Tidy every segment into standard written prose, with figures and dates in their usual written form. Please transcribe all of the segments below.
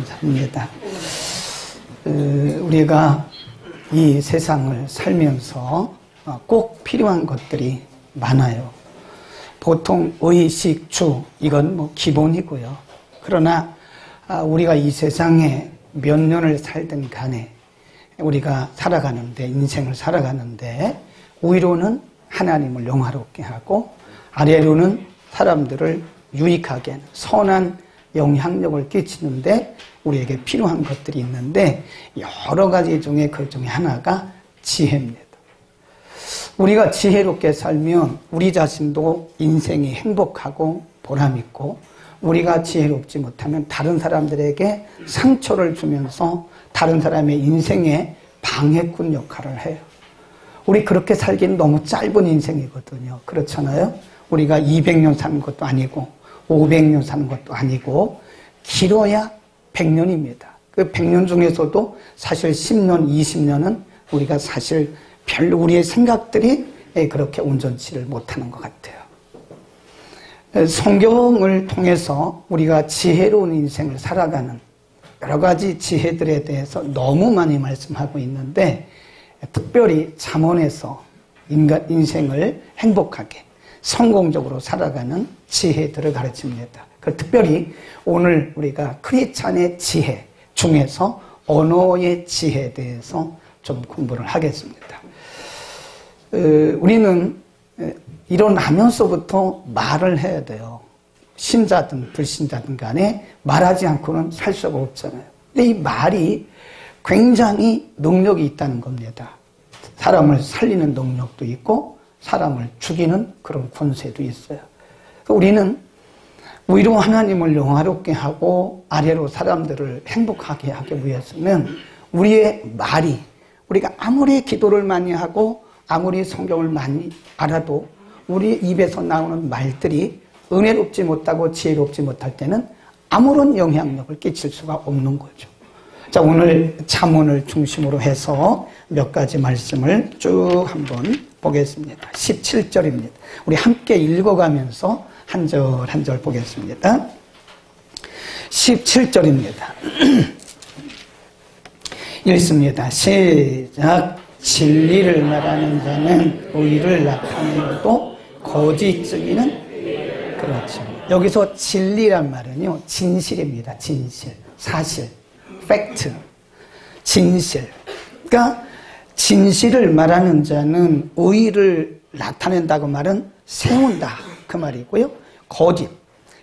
감사합니다. 우리가 이 세상을 살면서 꼭 필요한 것들이 많아요. 보통 의식, 주 이건 뭐 기본이고요. 그러나 우리가 이 세상에 몇 년을 살든 간에 우리가 살아가는데, 인생을 살아가는데 위로는 하나님을 영화롭게 하고 아래로는 사람들을 유익하게 하는 선한 영향력을 끼치는데 우리에게 필요한 것들이 있는데 여러 가지 중에 그 중에 하나가 지혜입니다. 우리가 지혜롭게 살면 우리 자신도 인생이 행복하고 보람있고, 우리가 지혜롭지 못하면 다른 사람들에게 상처를 주면서 다른 사람의 인생에 방해꾼 역할을 해요. 우리 그렇게 살기는 너무 짧은 인생이거든요. 그렇잖아요? 우리가 200년 사는 것도 아니고 500년 사는 것도 아니고 길어야 100년입니다. 그 100년 중에서도 사실 10년, 20년은 우리가 사실 별로 우리의 생각들이 그렇게 온전치를 못하는 것 같아요. 성경을 통해서 우리가 지혜로운 인생을 살아가는 여러 가지 지혜들에 대해서 너무 많이 말씀하고 있는데, 특별히 잠언에서 인생을 행복하게 성공적으로 살아가는 지혜들을 가르칩니다. 특별히 오늘 우리가 크리스찬의 지혜 중에서 언어의 지혜에 대해서 좀 공부를 하겠습니다. 우리는 일어나면서부터 말을 해야 돼요. 신자든 불신자든 간에 말하지 않고는 살 수가 없잖아요. 근데 이 말이 굉장히 능력이 있다는 겁니다. 사람을 살리는 능력도 있고 사람을 죽이는 그런 권세도 있어요. 우리는 위로 하나님을 영화롭게 하고 아래로 사람들을 행복하게 하기 위해서는 우리의 말이, 우리가 아무리 기도를 많이 하고 아무리 성경을 많이 알아도 우리 입에서 나오는 말들이 은혜롭지 못하고 지혜롭지 못할 때는 아무런 영향력을 끼칠 수가 없는 거죠. 자, 오늘 잠언을 중심으로 해서 몇 가지 말씀을 쭉 한번 보겠습니다. 17절입니다. 우리 함께 읽어가면서 한 절 한 절 보겠습니다. 17절입니다. 읽습니다. 시작. 진리를 말하는 자는 의를 나타내고 거짓 증인은 그렇죠. 여기서 진리란 말은요, 진실입니다. 진실, 사실, 팩트, 진실. 그러니까 진실을 말하는 자는 의를 나타낸다고 말은 세운다 그 말이고요. 거짓,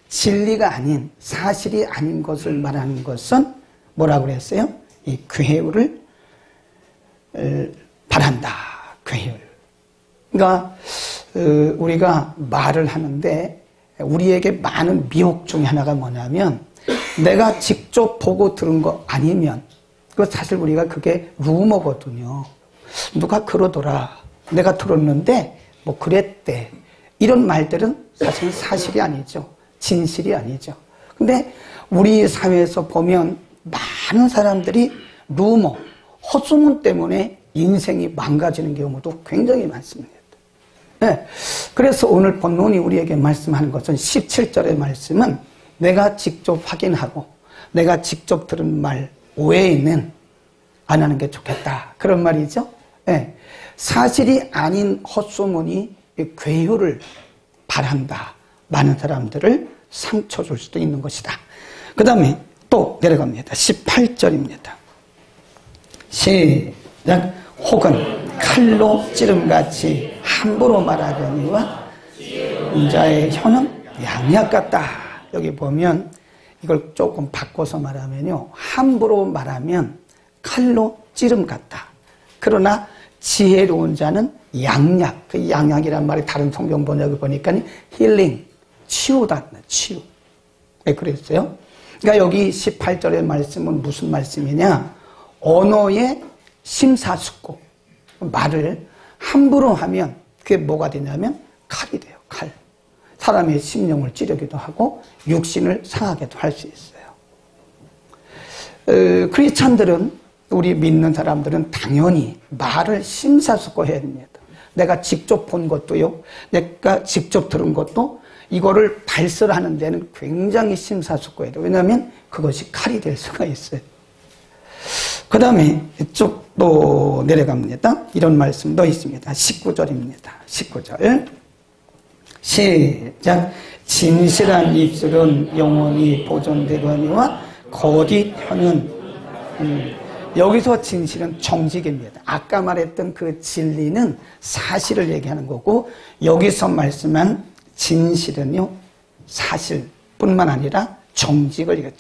진리가 아닌, 사실이 아닌 것을 말하는 것은 뭐라고 그랬어요? 이 괴유를 바란다. 괴유. 그러니까 우리가 말을 하는데 우리에게 많은 미혹 중에 하나가 뭐냐면, 내가 직접 보고 들은 거 아니면, 그 사실 우리가 그게 루머거든요. 누가 그러더라, 내가 들었는데 뭐 그랬대, 이런 말들은 사실은 사실이 아니죠. 진실이 아니죠. 근데 우리 사회에서 보면 많은 사람들이 루머, 헛소문 때문에 인생이 망가지는 경우도 굉장히 많습니다. 네. 그래서 오늘 본문이 우리에게 말씀하는 것은 17절의 말씀은 내가 직접 확인하고 내가 직접 들은 말 외에는 안 하는 게 좋겠다, 그런 말이죠. 네. 사실이 아닌 헛소문이 괴유를 바란다. 많은 사람들을 상처 줄 수도 있는 것이다. 그 다음에 또 내려갑니다. 18절입니다. 시작. 혹은 칼로 찌름같이 함부로 말하거니와 인자의 혀는 양약 같다. 여기 보면 이걸 조금 바꿔서 말하면요, 함부로 말하면 칼로 찌름 같다. 그러나 지혜로운 자는 양약, 그 양약이란 말이 다른 성경 번역을 보니까 힐링, 치유다, 치유. 왜 그랬어요? 그러니까 여기 18절의 말씀은 무슨 말씀이냐? 언어의 심사숙고, 말을 함부로 하면 그게 뭐가 되냐면 칼이 돼요. 칼. 사람의 심령을 찌르기도 하고 육신을 상하게도 할 수 있어요. 크리스찬들은, 우리 믿는 사람들은 당연히 말을 심사숙고해야 됩니다. 내가 직접 본 것도요, 내가 직접 들은 것도 이거를 발설하는 데는 굉장히 심사숙고해야 돼요. 왜냐하면 그것이 칼이 될 수가 있어요. 그 다음에 쭉 또 내려갑니다. 이런 말씀도 있습니다. 19절입니다. 19절 시작. 진실한 입술은 영원히 보존되거니와 거짓 혀는 여기서 진실은 정직입니다. 아까 말했던 그 진리는 사실을 얘기하는 거고, 여기서 말씀한 진실은요 사실뿐만 아니라 정직을 얘기해요.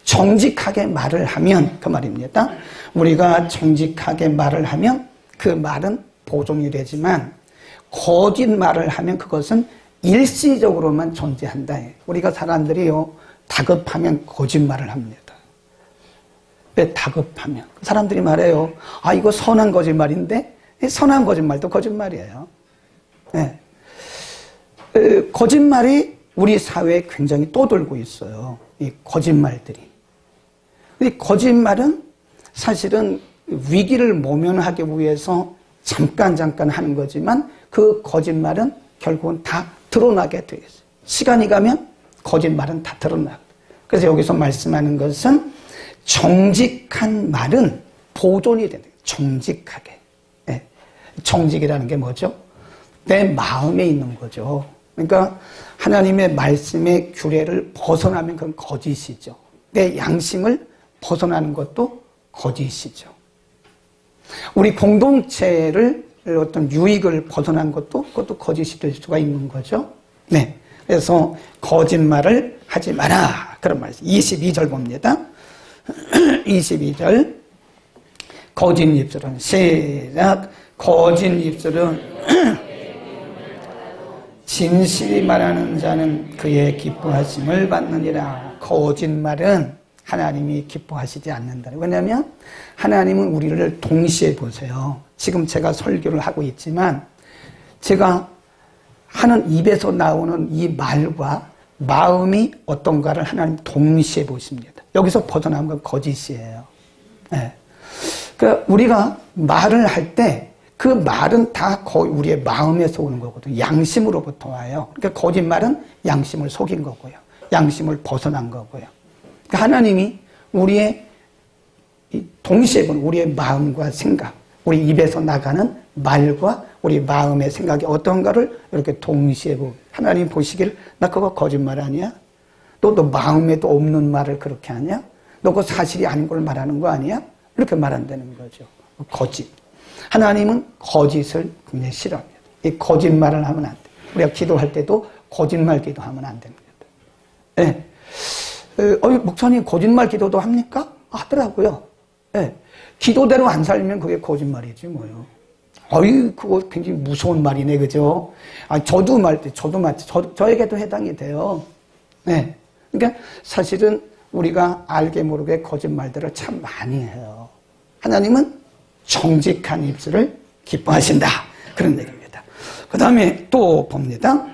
정직하게 말을 하면 그 말입니다. 우리가 정직하게 말을 하면 그 말은 보존이 되지만, 거짓 말을 하면 그것은 일시적으로만 존재한다. 우리가 사람들이요 다급하면 거짓말을 합니다. 왜 다급하면? 사람들이 말해요. 아, 이거 선한 거짓말인데? 선한 거짓말도 거짓말이에요. 네. 거짓말이 우리 사회에 굉장히 떠돌고 있어요. 이 거짓말들이. 이 거짓말은 사실은 위기를 모면하기 위해서 잠깐 하는 거지만, 그 거짓말은 결국은 다 드러나게 되어 있어요. 시간이 가면 거짓말은 다 드러나고. 그래서 여기서 말씀하는 것은 정직한 말은 보존이 된다. 정직하게. 네. 정직이라는 게 뭐죠? 내 마음에 있는 거죠. 그러니까 하나님의 말씀의 규례를 벗어나면 그건 거짓이죠. 내 양심을 벗어나는 것도 거짓이죠. 우리 공동체를 어떤 유익을 벗어난 것도 그것도 거짓이 될 수가 있는 거죠. 네. 그래서 거짓말을 하지 마라. 그런 말씀. 22절 봅니다. 22절. 거짓 입술은 시작. 거짓 입술은 진실이 말하는 자는 그의 기뻐하심을 받느니라. 거짓말은 하나님이 기뻐하시지 않는다. 왜냐하면 하나님은 우리를 동시에 보세요. 지금 제가 설교를 하고 있지만 제가 하는 입에서 나오는 이 말과 마음이 어떤가를 하나님 동시에 보십니다. 여기서 벗어나는 건 거짓이에요. 네. 그러니까 우리가 말을 할 때 그 말은 다 거의 우리의 마음에서 오는 거거든요. 양심으로부터 와요. 그러니까 거짓말은 양심을 속인 거고요. 양심을 벗어난 거고요. 그러니까 하나님이 우리의 동시에 보는 우리의 마음과 생각, 우리 입에서 나가는 말과 우리 마음의 생각이 어떤가를 이렇게 동시에 보고, 하나님 보시길 나 그거 거짓말 아니야? 너 마음에도 없는 말을 그렇게 하냐? 너 그거 사실이 아닌 걸 말하는 거 아니야? 이렇게 말한다는 거죠. 거짓. 하나님은 거짓을 굉장히 싫어합니다. 이 거짓말을 하면 안 돼. 우리가 기도할 때도 거짓말 기도하면 안 됩니다. 네. 목사님 거짓말 기도도 합니까? 하더라고요. 네. 기도대로 안 살면 그게 거짓말이지 뭐요. 그거 굉장히 무서운 말이네, 그죠? 저도 저에게도 해당이 돼요. 네. 그러니까 사실은 우리가 알게 모르게 거짓말들을 참 많이 해요. 하나님은 정직한 입술을 기뻐하신다. 그런 얘기입니다. 그 다음에 또 봅니다.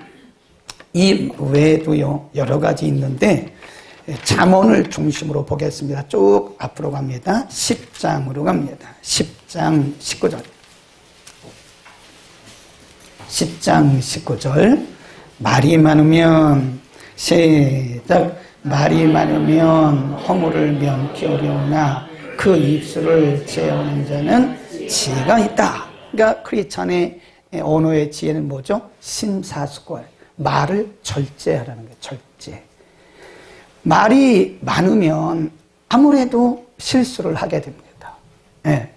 이 외에도요, 여러 가지 있는데, 잠언을 중심으로 보겠습니다. 쭉 앞으로 갑니다. 10장으로 갑니다. 10장 19절. 10장 19절. 말이 많으면, 시작. 말이 많으면 허물을 면키 어려우나 그 입술을 제어하는 자는 지혜가 있다. 그러니까 크리스찬의 언어의 지혜는 뭐죠? 심사숙고해요. 말을 절제하라는 거예요. 절제. 말이 많으면 아무래도 실수를 하게 됩니다. 네.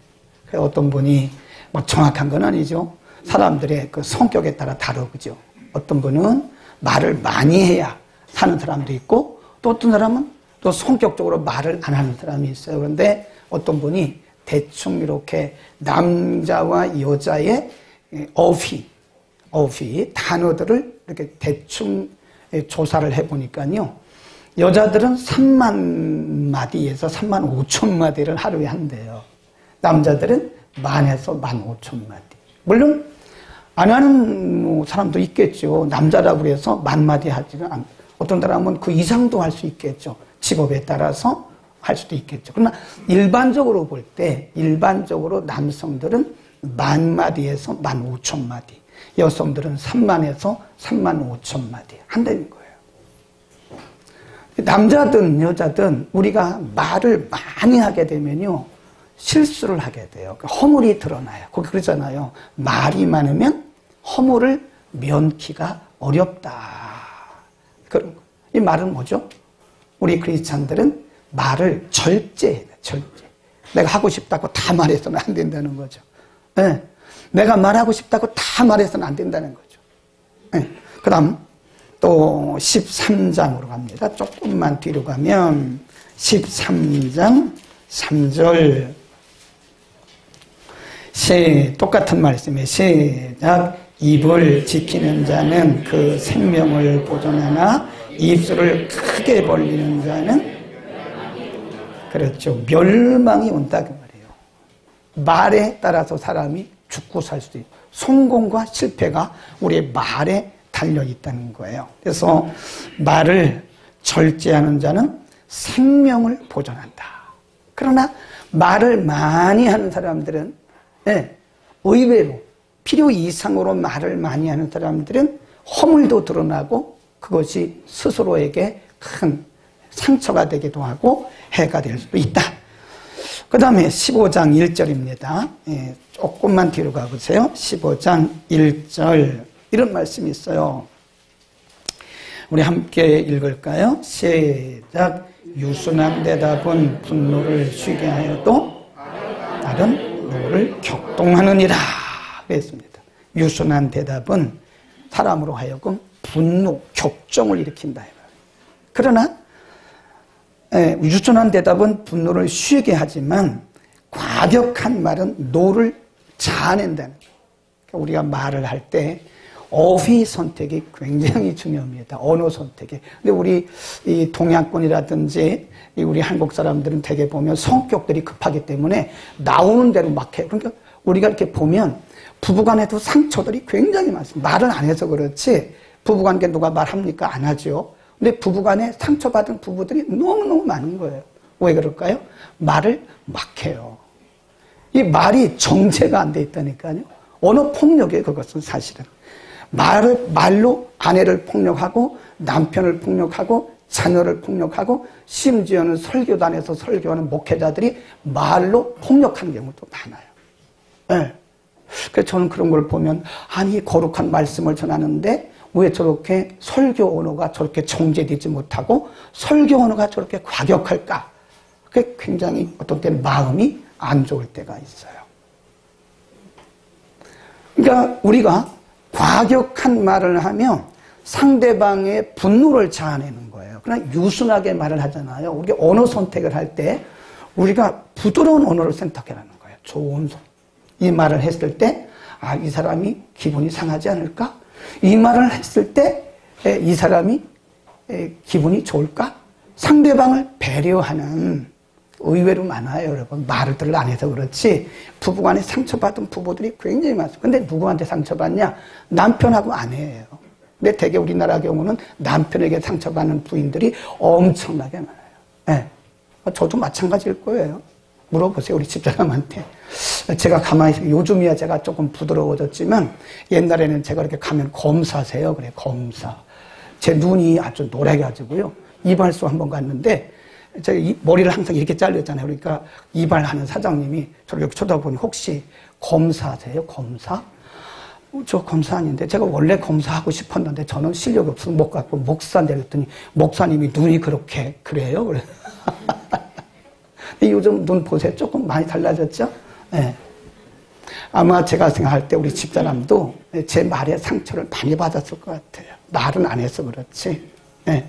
어떤 분이 뭐 정확한 건 아니죠. 사람들의 그 성격에 따라 다르죠. 어떤 분은 말을 많이 해야 사는 사람도 있고, 또 어떤 사람은 또 성격적으로 말을 안 하는 사람이 있어요. 그런데 어떤 분이 대충 이렇게 남자와 여자의 어휘, 단어들을 이렇게 대충 조사를 해보니까요. 여자들은 3만 마디에서 3만 5천 마디를 하루에 한대요. 남자들은 10,000에서 15,000마디. 물론 안 하는 사람도 있겠죠. 남자라고 해서 10,000마디 하지는 않고, 어떤 사람은 그 이상도 할 수 있겠죠. 직업에 따라서 할 수도 있겠죠. 그러나 일반적으로 볼 때, 일반적으로 남성들은 10,000마디에서 15,000마디. 여성들은 3만에서 3만 5천 마디 한다는 거예요. 남자든 여자든 우리가 말을 많이 하게 되면요, 실수를 하게 돼요. 허물이 드러나요. 거기 그러잖아요. 말이 많으면 허물을 면키가 어렵다. 그런 거. 이 말은 뭐죠? 우리 크리스찬들은 말을 절제해야 돼. 절제. 내가 하고 싶다고 다 말해서는 안 된다는 거죠. 네. 내가 말하고 싶다고 다 말해서는 안 된다는 거죠. 네. 그 다음 또 13장으로 갑니다. 조금만 뒤로 가면 13장 3절 똑같은 말씀에 시작. 입을 지키는 자는 그 생명을 보존하나 입술을 크게 벌리는 자는 그렇죠. 멸망이 온다 그 말이에요. 말에 따라서 사람이 죽고 살 수도 있고 성공과 실패가 우리의 말에 달려있다는 거예요. 그래서 말을 절제하는 자는 생명을 보존한다. 그러나 말을 많이 하는 사람들은 의외로 필요 이상으로 말을 많이 하는 사람들은 허물도 드러나고 그것이 스스로에게 큰 상처가 되기도 하고 해가 될 수도 있다. 그 다음에 15장 1절입니다. 조금만 뒤로 가보세요. 15장 1절 이런 말씀이 있어요. 우리 함께 읽을까요? 시작. 유순한 대답은 분노를 쉬게 하여도 다른 노를 격동하느니라 그랬습니다. 유순한 대답은 사람으로 하여금 분노, 격정을 일으킨다. 그러나 유순한 대답은 분노를 쉬게 하지만 과격한 말은 노를 자아낸다는 거예요. 우리가 말을 할 때 어휘 선택이 굉장히 중요합니다. 언어 선택이. 근데 우리 이 동양권이라든지 우리 한국 사람들은 되게 보면 성격들이 급하기 때문에 나오는 대로 막 해요. 그러니까 우리가 이렇게 보면 부부간에도 상처들이 굉장히 많습니다. 말을 안 해서 그렇지 부부관계 누가 말합니까? 안 하죠. 근데 부부간에 상처받은 부부들이 너무너무 많은 거예요. 왜 그럴까요? 말을 막 해요. 이 말이 정제가 안 돼 있다니까요. 언어 폭력이에요. 그것은 사실은. 말로 아내를 폭력하고 남편을 폭력하고 자녀를 폭력하고 심지어는 설교단에서 설교하는 목회자들이 말로 폭력하는 경우도 많아요. 네. 그래서 저는 그런 걸 보면 아니 거룩한 말씀을 전하는데 왜 저렇게 설교 언어가 저렇게 정제되지 못하고 설교 언어가 저렇게 과격할까? 그게 굉장히 어떤 때는 마음이 안 좋을 때가 있어요. 그러니까 우리가 과격한 말을 하면 상대방의 분노를 자아내는 거예요. 그러나 유순하게 말을 하잖아요. 우리가 언어 선택을 할 때 우리가 부드러운 언어를 선택하라는 거예요. 좋은 손. 이 말을 했을 때 아, 이 사람이 기분이 상하지 않을까? 이 말을 했을 때 이 사람이 기분이 좋을까? 상대방을 배려하는 의외로 많아요, 여러분. 말을 안 해서 그렇지 부부간에 상처받은 부부들이 굉장히 많습니다. 근데 누구한테 상처받냐? 남편하고 아내예요. 근데 대개 우리나라 경우는 남편에게 상처받는 부인들이 엄청나게 많아요. 네. 저도 마찬가지일 거예요. 물어보세요, 우리 집사람한테. 제가 가만히 있어요. 요즘이야 제가 조금 부드러워졌지만 옛날에는 제가 이렇게 가면 검사세요. 그래, 검사. 제 눈이 아주 노래가지고요. 이발소 한번 갔는데 제가 머리를 항상 이렇게 잘렸잖아요. 그러니까 이발하는 사장님이 저를 이렇게 쳐다보니 혹시 검사세요? 검사? 저 검사 아닌데 제가 원래 검사하고 싶었는데 저는 실력이 없어서 못 갔고 목사인데 그랬더니 목사님이 눈이 그렇게 그래요? 그래. 요즘 눈 보세요. 조금 많이 달라졌죠? 네. 아마 제가 생각할 때 우리 집사람도 제 말에 상처를 많이 받았을 것 같아요. 말은 안 해서 그렇지. 네.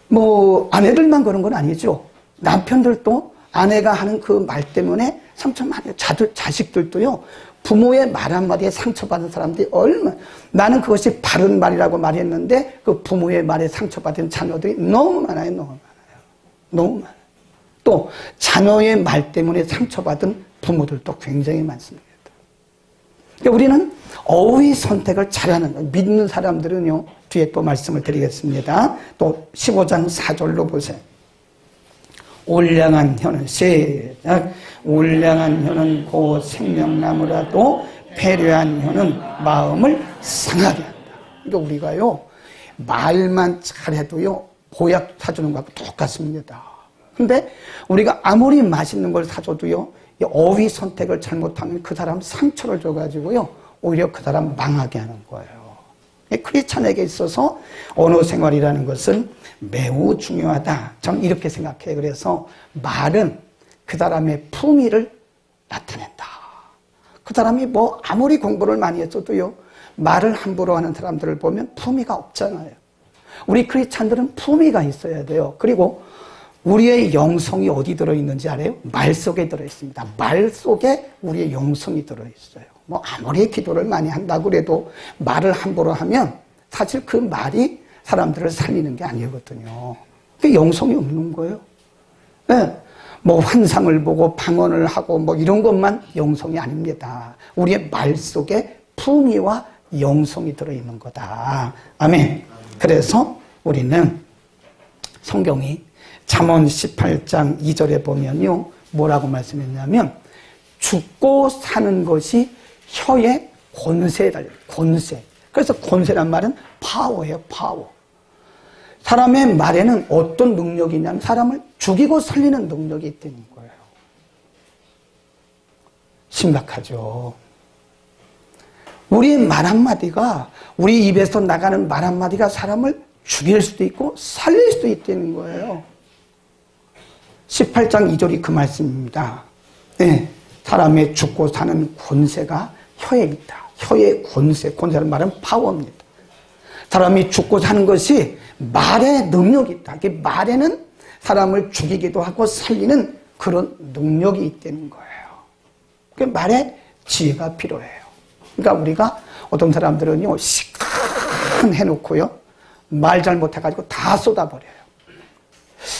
뭐 아내들만 그런 건 아니죠. 남편들도 아내가 하는 그 말 때문에 상처 많이 해요. 자식들도요. 부모의 말 한마디에 상처받은 사람들이 얼마나 나는 그것이 바른 말이라고 말했는데 그 부모의 말에 상처받은 자녀들이 너무 많아요. 너무 많아요. 너무 많아요. 또 자녀의 말 때문에 상처받은 부모들도 굉장히 많습니다. 그러니까 우리는 어휘 선택을 잘하는 거예요. 믿는 사람들은요. 뒤에 또 말씀을 드리겠습니다. 또 15장 4절로 보세요. 올량한 혀는 시작. 올량한 혀는 곧 생명나무라도 배려한 혀는 마음을 상하게 한다. 그러니까 우리가요, 말만 잘해도요, 보약 사주는 거하고 똑같습니다. 근데 우리가 아무리 맛있는 걸 사줘도요, 이 어휘 선택을 잘못하면 그 사람 상처를 줘가지고요, 오히려 그 사람 망하게 하는 거예요. 크리스찬에게 있어서 언어 생활이라는 것은 매우 중요하다. 저는 이렇게 생각해요. 그래서 말은 그 사람의 품위를 나타낸다. 그 사람이 뭐 아무리 공부를 많이 했어도요, 말을 함부로 하는 사람들을 보면 품위가 없잖아요. 우리 크리스찬들은 품위가 있어야 돼요. 그리고 우리의 영성이 어디 들어있는지 알아요? 말 속에 들어있습니다. 말 속에 우리의 영성이 들어있어요. 뭐 아무리 기도를 많이 한다고 해도 말을 함부로 하면 사실 그 말이 사람들을 살리는 게 아니거든요. 그게 영성이 없는 거예요. 네. 뭐 환상을 보고 방언을 하고 뭐 이런 것만 영성이 아닙니다. 우리의 말 속에 품위와 영성이 들어있는 거다. 아멘. 그래서 우리는 성경이 잠언 18장 2절에 보면요, 뭐라고 말씀했냐면 죽고 사는 것이 혀의 권세에 달려요. 권세. 그래서 권세란 말은 파워예요. 파워. 사람의 말에는 어떤 능력이 있냐면 사람을 죽이고 살리는 능력이 있다는 거예요. 심각하죠. 우리의 말 한마디가, 우리 입에서 나가는 말 한마디가 사람을 죽일 수도 있고 살릴 수도 있다는 거예요. 18장 2절이 그 말씀입니다. 네, 사람의 죽고 사는 권세가 혀에 있다. 혀의 권세, 권세라는 말은 파워입니다. 사람이 죽고 사는 것이 말에 능력이 있다. 그 말에는 사람을 죽이기도 하고 살리는 그런 능력이 있다는 거예요. 그 말에 지혜가 필요해요. 그러니까 우리가 어떤 사람들은요, 시큰 해놓고요, 말 잘못해가지고 다 쏟아버려요.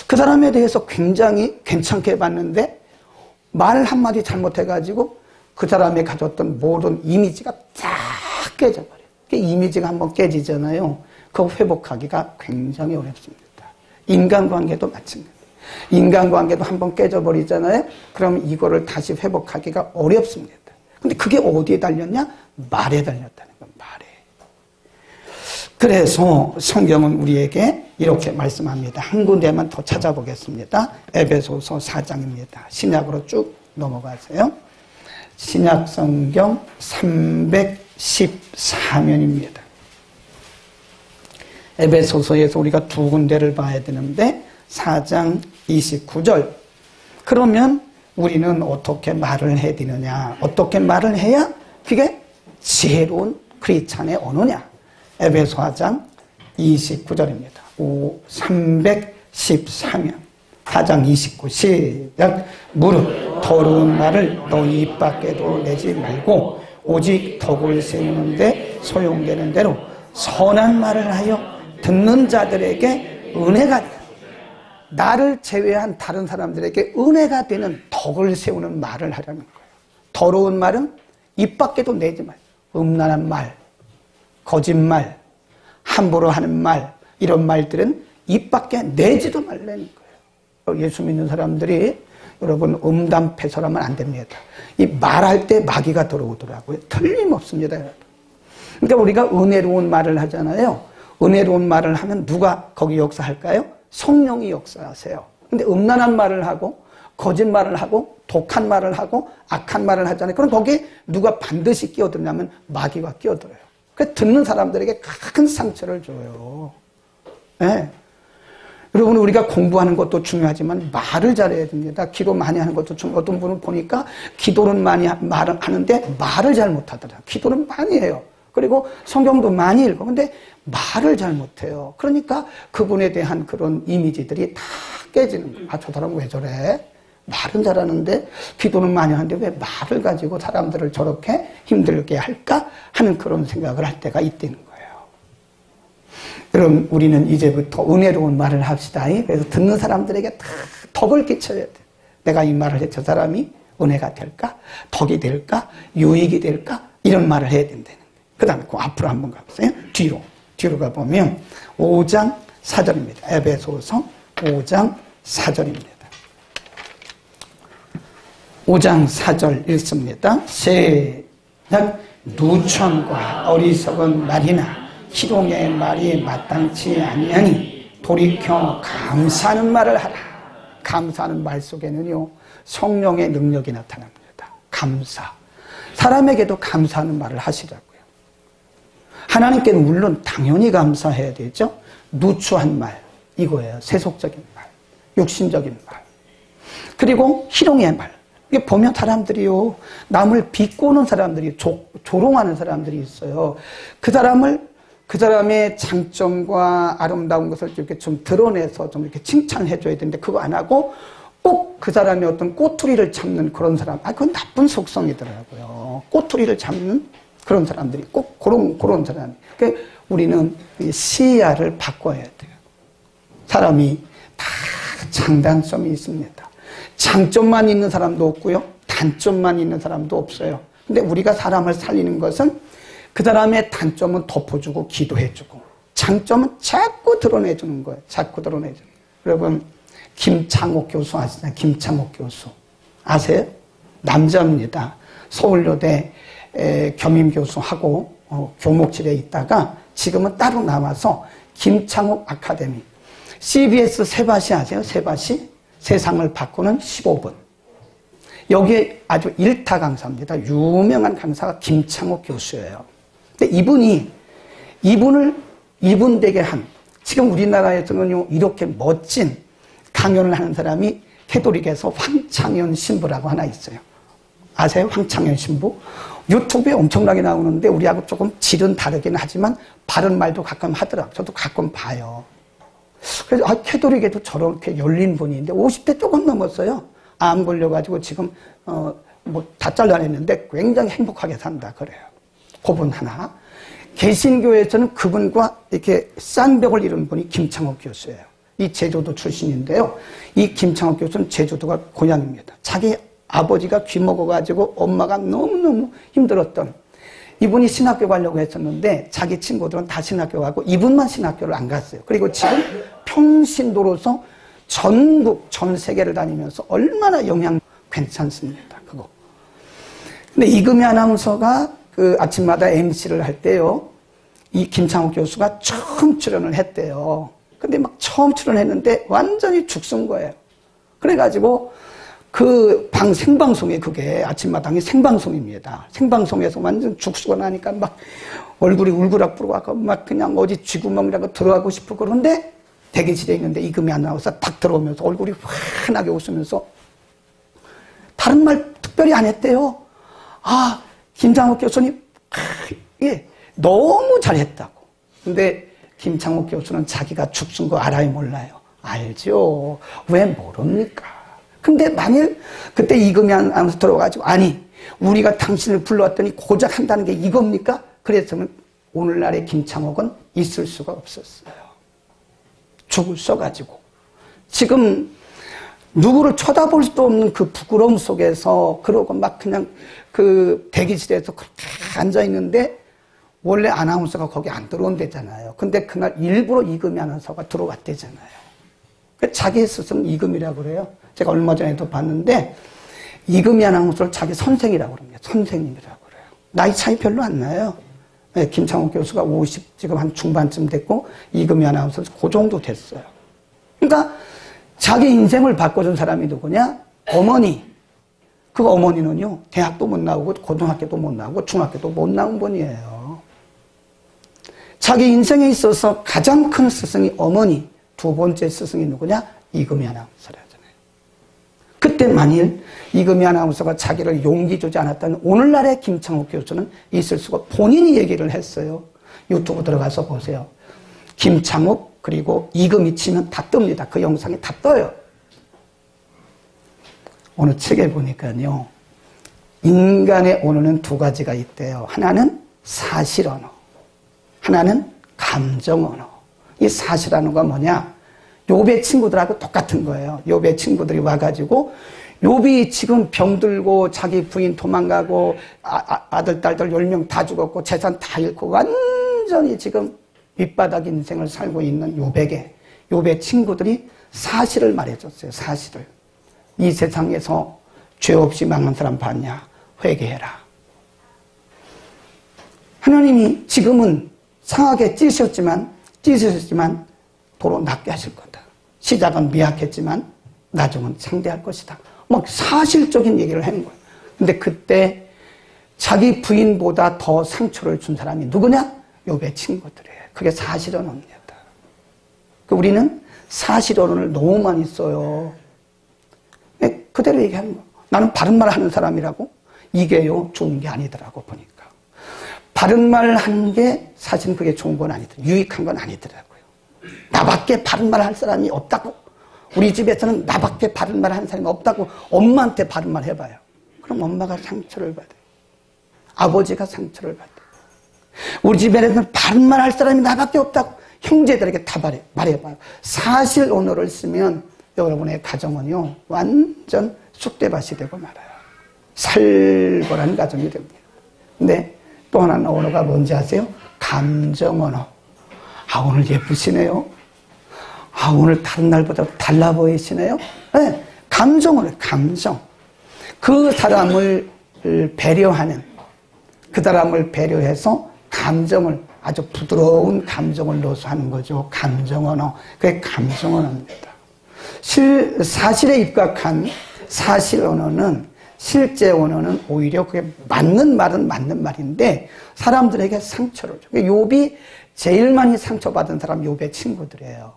그 사람에 대해서 굉장히 괜찮게 봤는데 말 한마디 잘못해가지고 그 사람이 가졌던 모든 이미지가 쫙 깨져버려요. 그 이미지가 한번 깨지잖아요. 그거 회복하기가 굉장히 어렵습니다. 인간관계도 마찬가지예요. 인간관계도 한번 깨져버리잖아요. 그럼 이거를 다시 회복하기가 어렵습니다. 근데 그게 어디에 달렸냐? 말에 달렸다는 거예요. 말에. 그래서 성경은 우리에게 이렇게 말씀합니다. 한 군데만 더 찾아보겠습니다. 에베소서 4장입니다. 신약으로 쭉 넘어가세요. 신약 성경 314면입니다. 에베소서에서 우리가 두 군데를 봐야 되는데 4장 29절. 그러면 우리는 어떻게 말을 해야 되느냐? 어떻게 말을 해야 그게 지혜로운 크리스찬의 언어냐? 에베소 4장 29절입니다. 314면 4장 29 시작. 무릇 더러운 말을 너희 입 밖에도 내지 말고 오직 덕을 세우는데 소용되는 대로 선한 말을 하여 듣는 자들에게 은혜가 되라. 나를 제외한 다른 사람들에게 은혜가 되는 덕을 세우는 말을 하라는 거예요. 더러운 말은 입 밖에도 내지 말고, 음란한 말, 거짓말, 함부로 하는 말, 이런 말들은 입 밖에 내지도 말라는 거예요. 예수 믿는 사람들이 여러분 음담패설하면 안 됩니다. 이 말할 때 마귀가 들어오더라고요. 틀림없습니다. 그러니까 우리가 은혜로운 말을 하잖아요. 은혜로운 말을 하면 누가 거기 역사할까요? 성령이 역사하세요. 근데 음란한 말을 하고 거짓말을 하고 독한 말을 하고 악한 말을 하잖아요. 그럼 거기에 누가 반드시 끼어들냐면 마귀가 끼어들어요. 그래서 듣는 사람들에게 큰 상처를 줘요. 네. 여러분, 우리가 공부하는 것도 중요하지만 말을 잘해야 됩니다. 기도 많이 하는 것도 중요해요. 어떤 분은 보니까 기도는 많이 말을 하는데 말을 잘 못하더라. 기도는 많이 해요. 그리고 성경도 많이 읽어. 근데 말을 잘 못해요. 그러니까 그분에 대한 그런 이미지들이 다 깨지는 거예요. 아, 저 사람 왜 저래? 말은 잘하는데 기도는 많이 하는데 왜 말을 가지고 사람들을 저렇게 힘들게 할까? 하는 그런 생각을 할 때가 있다는 거예요. 여러분, 우리는 이제부터 은혜로운 말을 합시다. 그래서 듣는 사람들에게 다 덕을 끼쳐야 돼. 내가 이 말을 해 저 사람이 은혜가 될까? 덕이 될까? 유익이 될까? 이런 말을 해야 된다는 거예요. 그 다음에 그 앞으로 한번 가보세요. 뒤로 가보면 5장 4절입니다. 에베소서 5장 4절입니다. 5장 4절 읽습니다. 시작. 누천과 어리석은 말이나 희롱의 말이 마땅치 아니하니 돌이켜 감사하는 말을 하라. 감사하는 말 속에는요 성령의 능력이 나타납니다. 감사. 사람에게도 감사하는 말을 하시라고요. 하나님께는 물론 당연히 감사해야 되죠. 누추한 말 이거예요. 세속적인 말, 육신적인 말. 그리고 희롱의 말. 이게 보면 사람들이요 남을 비꼬는 사람들이 조롱하는 사람들이 있어요. 그 사람의 장점과 아름다운 것을 이렇게 좀 드러내서 좀 이렇게 칭찬해 줘야 되는데 그거 안 하고 꼭 그 사람의 어떤 꼬투리를 잡는 그런 사람. 그건 나쁜 속성이더라고요. 꼬투리를 잡는 그런 사람들이 꼭 그런 사람이. 그러니까 우리는 시야를 바꿔야 돼요. 사람이 다 장단점이 있습니다. 장점만 있는 사람도 없고요. 단점만 있는 사람도 없어요. 근데 우리가 사람을 살리는 것은 그 사람의 단점은 덮어주고 기도해주고 장점은 자꾸 드러내주는 거예요. 자꾸 드러내주는 거예요. 여러분 김창옥 교수 아시나요? 김창옥 교수 아세요? 남자입니다. 서울여대 겸임교수하고 교목실에 있다가 지금은 따로 나와서 김창옥 아카데미 CBS 세바시 아세요? 세바시? 세상을 바꾸는 15분 여기에 아주 일타 강사입니다. 유명한 강사가 김창옥 교수예요. 근데 이분 되게 한 지금 우리나라에서는요 이렇게 멋진 강연을 하는 사람이 캐톨릭에서 황창현 신부라고 하나 있어요. 아세요? 황창현 신부? 유튜브에 엄청나게 나오는데 우리하고 조금 질은 다르긴 하지만 바른 말도 가끔 하더라고요. 저도 가끔 봐요. 그래서 캐톨릭에도 저렇게 열린 분인데 50대 조금 넘었어요. 암 걸려가지고 지금 다 잘라냈는데 굉장히 행복하게 산다 그래요. 그분 하나. 개신교에서는 그분과 이렇게 쌍벽을 이룬 분이 김창옥 교수예요. 이 제주도 출신인데요. 이 김창옥 교수는 제주도가 고향입니다. 자기 아버지가 귀 먹어가지고 엄마가 너무너무 힘들었던 이분이 신학교 가려고 했었는데 자기 친구들은 다 신학교 가고 이분만 신학교를 안 갔어요. 그리고 지금 평신도로서 전국 전 세계를 다니면서 얼마나 영향 괜찮습니다. 그거. 근데 이금희 아나운서가 그 아침마다 MC를 할 때요. 이 김창옥 교수가 처음 출연을 했대요. 근데 막 처음 출연했는데 완전히 죽순 거예요. 그래가지고 그 생방송에 그게 아침마당이 생방송입니다. 생방송에서 완전 죽수고 나니까 막 얼굴이 울그락부르고 막 그냥 어디 쥐구멍이라고 들어가고 싶고 그런데 대기실에 있는데 이금희 아나운서 딱 들어오면서 얼굴이 환하게 웃으면서 다른 말 특별히 안 했대요. 김창옥 교수님 너무 잘했다고. 근데 김창옥 교수는 자기가 죽순 거 알아요 몰라요? 알죠. 왜 모릅니까? 근데 만일 그때 이금희 아나운서 들어가지고 아니 우리가 당신을 불러왔더니 고작 한다는 게 이겁니까? 그래서는 오늘날의 김창옥은 있을 수가 없었어요. 죽을 써가지고 지금 누구를 쳐다볼 수도 없는 그 부끄러움 속에서 그러고 막 그냥 그 대기실에서 그렇게 앉아있는데 원래 아나운서가 거기 안 들어온대잖아요. 근데 그날 일부러 이금희 아나운서가 들어왔대잖아요. 자기 스승 이금희라고 그래요. 제가 얼마 전에도 봤는데 이금희 아나운서를 자기 선생이라고 그럽니다. 선생님이라고 그래요. 나이 차이 별로 안 나요. 네, 김창옥 교수가 50 지금 한 중반쯤 됐고 이금희 아나운서 그 정도 됐어요. 그러니까 자기 인생을 바꿔준 사람이 누구냐? 어머니. 그 어머니는요 대학도 못 나오고 고등학교도 못 나오고 중학교도 못 나온 분이에요. 자기 인생에 있어서 가장 큰 스승이 어머니, 두 번째 스승이 누구냐? 이금희 아나운서라잖아요. 그때 만일 이금희 아나운서가 자기를 용기 주지 않았다면 오늘날의 김창옥 교수는 있을 수가 본인이 얘기를 했어요. 유튜브 들어가서 보세요. 김창옥 그리고 이금희 치면 다 뜹니다. 그 영상이 다 떠요. 어느 책에 보니까요. 인간의 언어는 두 가지가 있대요. 하나는 사실 언어. 하나는 감정 언어. 이 사실 언어가 뭐냐? 욥의 친구들하고 똑같은 거예요. 욥의 친구들이 와가지고 욥이 지금 병들고 자기 부인 도망가고 아들 딸들 10명 다 죽었고 재산 다 잃고 완전히 지금 밑바닥 인생을 살고 있는 욥에게 욥의 친구들이 사실을 말해줬어요. 사실을. 이 세상에서 죄 없이 망한 사람 봤냐? 회개해라. 하나님이 지금은 상하게 찢으셨지만 도로 낫게 하실 거다. 시작은 미약했지만 나중은 상대할 것이다. 막 사실적인 얘기를 하는 거예요. 근데 그때 자기 부인보다 더 상처를 준 사람이 누구냐? 욥의 친구들이에요. 그게 사실언어입니다. 우리는 사실언어를 너무 많이 써요. 그대로 얘기하는 거예요. 나는 바른 말 하는 사람이라고? 이게요, 좋은 게 아니더라고, 보니까. 바른 말 하는 게 사실은 그게 좋은 건 아니더라고요. 유익한 건 아니더라고요. 나밖에 바른 말 할 사람이 없다고? 우리 집에서는 나밖에 바른 말 하는 사람이 없다고 엄마한테 바른 말 해봐요. 그럼 엄마가 상처를 받아요. 아버지가 상처를 받아요. 우리 집에는 바른 말 할 사람이 나밖에 없다고 형제들에게 다 말해봐요. 사실 언어를 쓰면 여러분의 가정은요, 완전 쑥대밭이 되고 말아요. 살벌한 가정이 됩니다. 근데 또 하나는 언어가 뭔지 아세요? 감정 언어. 아, 오늘 예쁘시네요. 아, 오늘 다른 날보다 달라 보이시네요. 네, 감정 언어, 감정. 그 사람을 배려하는, 그 사람을 배려해서 감정을, 아주 부드러운 감정을 넣어서 하는 거죠. 감정 언어. 그게 감정 언어입니다. 사실에 입각한 사실 언어는, 실제 언어는 오히려 그게 맞는 말은 맞는 말인데 사람들에게 상처를 줘. 욥이 제일 많이 상처받은 사람 욥의 친구들이에요.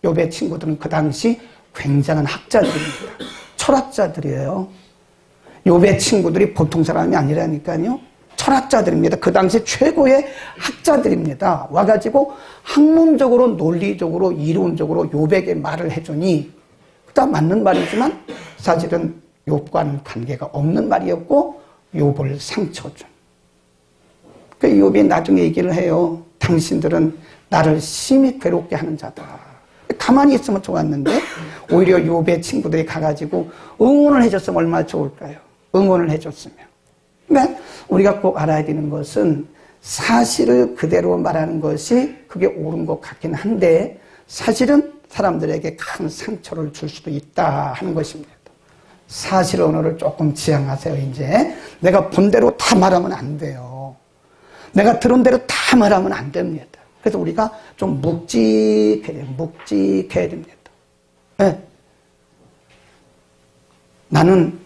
욥의 친구들은 그 당시 굉장한 학자들입니다. 철학자들이에요. 욥의 친구들이 보통 사람이 아니라니까요. 철학자들입니다. 그 당시 최고의 학자들입니다. 와가지고 학문적으로, 논리적으로, 이론적으로 욥에게 말을 해주니 다 맞는 말이지만 사실은 욥과는 관계가 없는 말이었고 욥을 상처 준. 그 욥이 나중에 얘기를 해요. 당신들은 나를 심히 괴롭게 하는 자다. 가만히 있으면 좋았는데 오히려 욥의 친구들이 가가지고 응원을 해줬으면 얼마나 좋을까요? 응원을 해줬으면. 그러니까 우리가 꼭 알아야 되는 것은 사실을 그대로 말하는 것이 그게 옳은 것 같긴 한데 사실은 사람들에게 큰 상처를 줄 수도 있다 하는 것입니다. 사실 언어를 조금 지양하세요. 이제 내가 본 대로 다 말하면 안 돼요. 내가 들은 대로 다 말하면 안 됩니다. 그래서 우리가 좀 묵직해야 됩니다. 네. 나는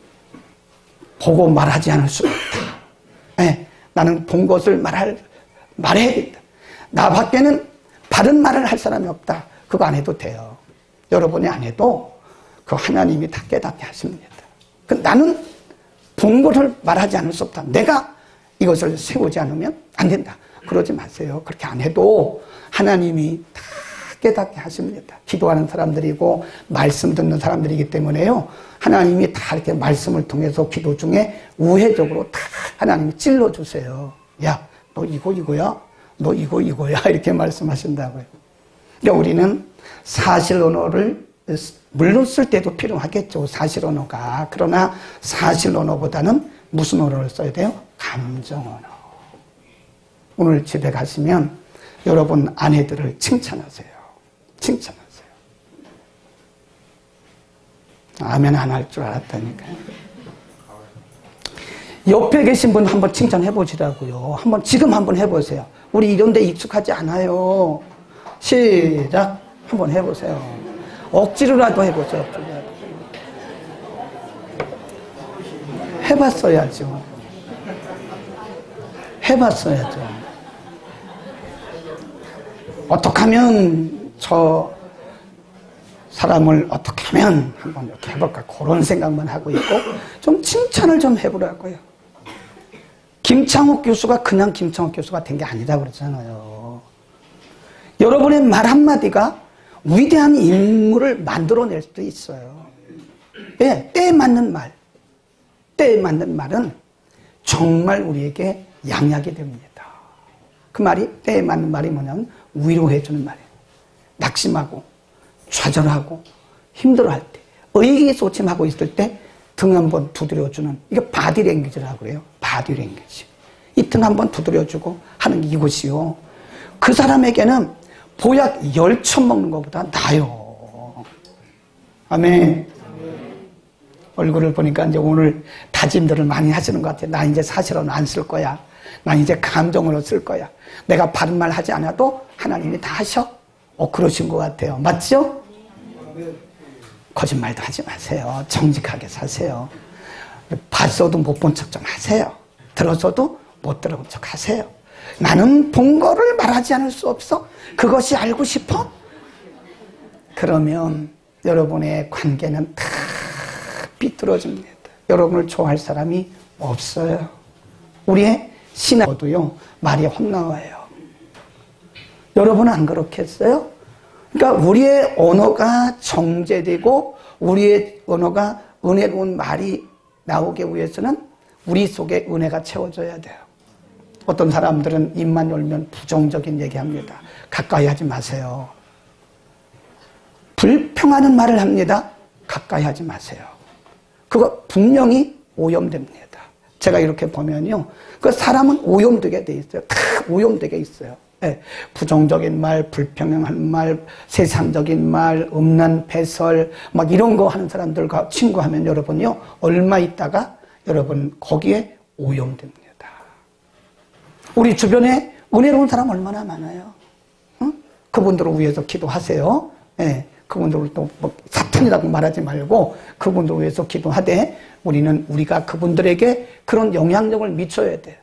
보고 말하지 않을 수 없다. 네. 나는 본 것을 말해야 된다. 나 밖에는 바른 말을 할 사람이 없다. 그거 안 해도 돼요. 여러분이 안 해도 그 하나님이 다 깨닫게 하십니다. 나는 본 것을 말하지 않을 수 없다. 내가 이것을 세우지 않으면 안 된다. 그러지 마세요. 그렇게 안 해도 하나님이 다 깨닫게 하십니다. 기도하는 사람들이고 말씀 듣는 사람들이기 때문에요. 하나님이 다 이렇게 말씀을 통해서 기도 중에 우회적으로 다 하나님이 찔러주세요. 야, 너 이거야? 너 이거야? 이렇게 말씀하신다고요. 그러니까 우리는 사실 언어를 물론 쓸 때도 필요하겠죠. 사실 언어가. 그러나 사실 언어보다는 무슨 언어를 써야 돼요? 감정 언어. 오늘 집에 가시면 여러분 아내들을 칭찬하세요. 칭찬하세요. 아멘 안 할 줄 알았다니까요. 옆에 계신 분 한번 칭찬해 보시라고요. 지금 한번 해보세요. 우리 이런 데 익숙하지 않아요. 시작. 한번 해보세요. 억지로라도 해보세요. 억지로라도. 해봤어야죠. 해봤어야죠. 어떻게 하면 저 사람을 어떻게 하면 한번 이렇게 해볼까 그런 생각만 하고 있고 좀 칭찬을 좀 해보라고요. 김창욱 교수가 그냥 김창욱 교수가 된 게 아니다 그러잖아요. 여러분의 말 한마디가 위대한 인물을 만들어낼 수도 있어요. 예, 때에 맞는 말. 때에 맞는 말은 정말 우리에게 양약이 됩니다. 그 말이, 때에 맞는 말이 뭐냐면 위로해주는 말이에요. 낙심하고 좌절하고 힘들어할 때, 의기소침하고 있을 때 등 한번 두드려주는, 이게 바디랭귀지라고 그래요. 바디랭귀지. 이 등 한번 두드려주고 하는 이것이요. 그 사람에게는 보약 10천 먹는 것보다 나아요. 아멘. 얼굴을 보니까 이제 오늘 다짐들을 많이 하시는 것 같아요. 나 이제 사실은 안 쓸 거야. 난 이제 감정으로 쓸 거야. 내가 바른 말 하지 않아도 하나님이 다 하셔. 그러신 것 같아요. 맞죠? 거짓말도 하지 마세요. 정직하게 사세요. 봤어도 못 본 척 좀 하세요. 들었어도 못 들어본 척 하세요. 나는 본 거를 말하지 않을 수 없어? 그것이 알고 싶어? 그러면 여러분의 관계는 다 삐뚤어집니다. 여러분을 좋아할 사람이 없어요. 우리의 신앙도요, 말이 헛나와요. 여러분은 안 그렇겠어요? 그러니까 우리의 언어가 정제되고 우리의 언어가 은혜로운 말이 나오기 위해서는 우리 속에 은혜가 채워져야 돼요. 어떤 사람들은 입만 열면 부정적인 얘기합니다. 가까이 하지 마세요. 불평하는 말을 합니다. 가까이 하지 마세요. 그거 분명히 오염됩니다. 제가 이렇게 보면요, 그 사람은 오염되게 돼 있어요. 다 오염되게 있어요. 네. 부정적인 말, 불평한 말, 세상적인 말, 음란 배설 막 이런 거 하는 사람들과 친구하면 여러분요, 얼마 있다가 여러분 거기에 오염됩니다. 우리 주변에 은혜로운 사람 얼마나 많아요. 응? 그분들을 위해서 기도하세요. 네. 그분들을 또 뭐 사탄이라고 말하지 말고 그분들을 위해서 기도하되 우리가 그분들에게 그런 영향력을 미쳐야 돼요.